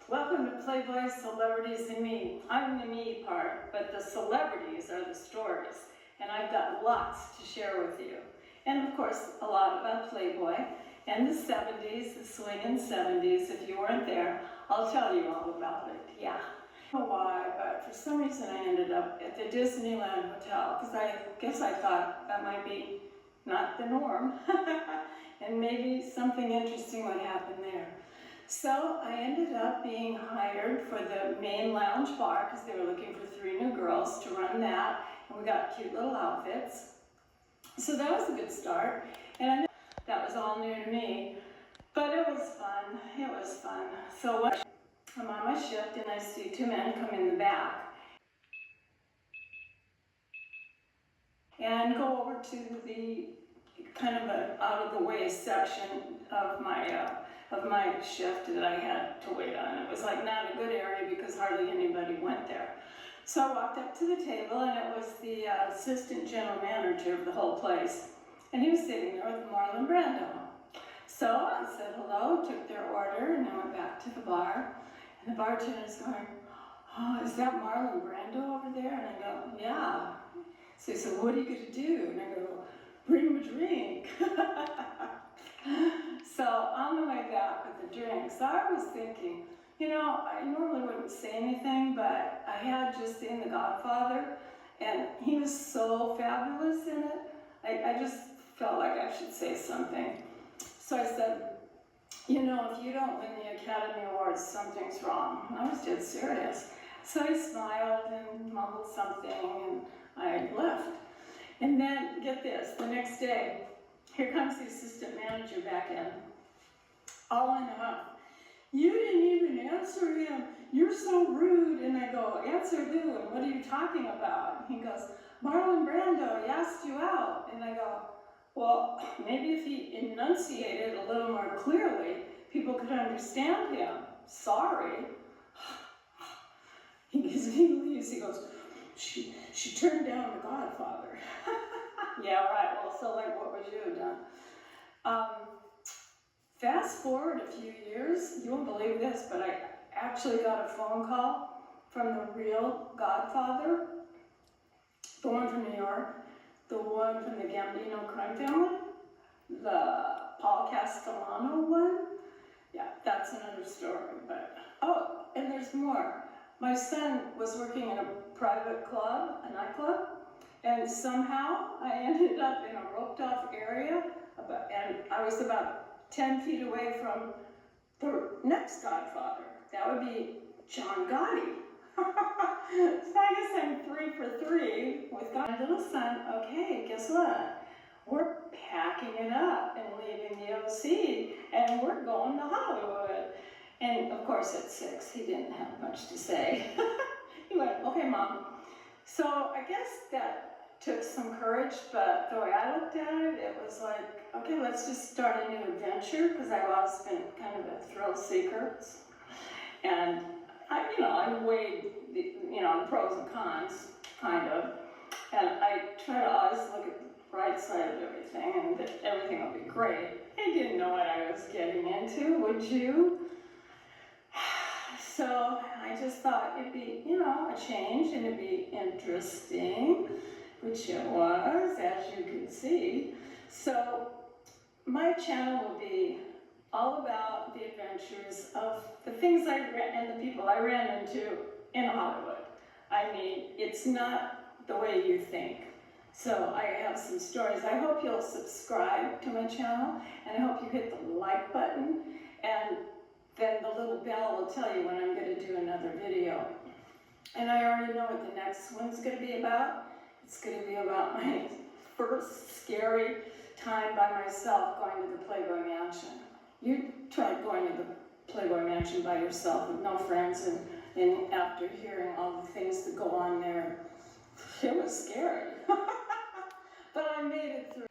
Welcome to Playboy, Celebrities, and Me. I'm the me part, but the celebrities are the stories, and I've got lots to share with you. And of course, a lot about Playboy and the 70s, the swinging 70s. If you weren't there, I'll tell you all about it, yeah. I don't know why, but for some reason I ended up at the Disneyland Hotel, because I guess I thought that might be not the norm, and maybe something interesting would happen there. So I ended up being hired for the main lounge bar because they were looking for 3 new girls to run that, and we got cute little outfits. So that was a good start, and I knew that was all new to me, but it was fun. It was fun. So I'm on my shift and I see 2 men come in the back and go over to the kind of an out-of-the-way section of my shift that I had to wait on. It was like not a good area because hardly anybody went there. So I walked up to the table and it was the assistant general manager of the whole place. And he was sitting there with Marlon Brando. So I said hello, took their order, and I went back to the bar. And the bartender's going, "Oh, is that Marlon Brando over there?" And I go, "Yeah." So he said, "What are you going to do?" And I go, "Bring him a drink." So on the way back with the drinks, I was thinking, you know, I normally wouldn't say anything, but I had just seen The Godfather, and he was so fabulous in it. I just felt like I should say something. So I said, "You know, if you don't win the Academy Awards, something's wrong." And I was dead serious. So he smiled and mumbled something, and I left. And then, get this, the next day, here comes the assistant manager back in, all in a huff. "You didn't even answer him. You're so rude." And I go, "Answer who? And what are you talking about?" And he goes, "Marlon Brando, he asked you out." And I go, "Well, maybe if he enunciated a little more clearly, people could understand him. Sorry." He leaves, he goes, she turned down The Godfather." Yeah, right, well, so like, what would you have done? Fast forward a few years, you won't believe this, but I actually got a phone call from the real Godfather, the one from New York, the one from the Gambino crime family, the Paul Castellano one. Yeah, that's another story, but, oh, and there's more. My son was working in a private club, a nightclub, and somehow I ended up in a roped off area, and I was about 10 feet away from the next Godfather. That would be John Gotti. So I guess I'm 3 for 3 with God. My little son, okay, guess what? We're packing it up and leaving the OC, and we're going to Hollywood. And of course at 6, he didn't have much to say. He went, "Okay, Mom." So I guess that took some courage, but the way I looked at it, it was like, okay, let's just start a new adventure, because I've always been kind of a thrill seeker. And I weighed the pros and cons, kind of, and I try to always look at the bright side of everything, and that everything will be great. I didn't know what I was getting into, would you? So I just thought it'd be, a change, and it'd be interesting, which it was, as you can see. So my channel will be all about the adventures of the things and the people I ran into in Hollywood. I mean, it's not the way you think. So I have some stories. I hope you'll subscribe to my channel, and I hope you hit the like button, and then the little bell will tell you when I'm going to do another video. And I already know what the next one's going to be about. It's going to be about my first scary time by myself going to the Playboy Mansion. You tried going to the Playboy Mansion by yourself with no friends, and after hearing all the things that go on there, it was scary. But I made it through.